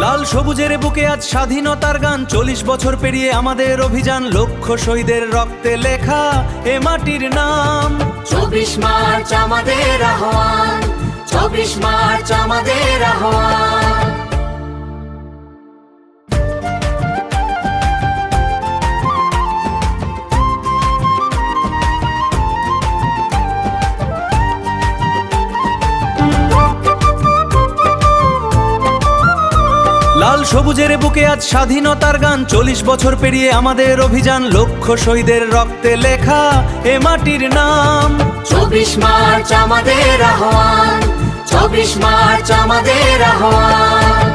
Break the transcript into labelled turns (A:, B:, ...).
A: লাল সবুজের বুকে আজ স্বাধীনতার গান, 40 বছর পেরিয়ে আমাদের অভিযান, লক্ষ শহীদের রক্তে লেখা এ মাটির নাম।
B: 24 মার্চ আমাদের আহ্বান, 24 মার্চ আমাদের আহ্বান।
A: লাল সবুজের বুকে আজ স্বাধীনতার গান, 40 বছর পেরিয়ে আমাদের অভিযান, লক্ষ শহীদের রক্তে লেখা এ মাটির নাম।
B: 24 মার্চ আমাদের আহ্বান, 24 মার্চ আমাদের আহ্বান।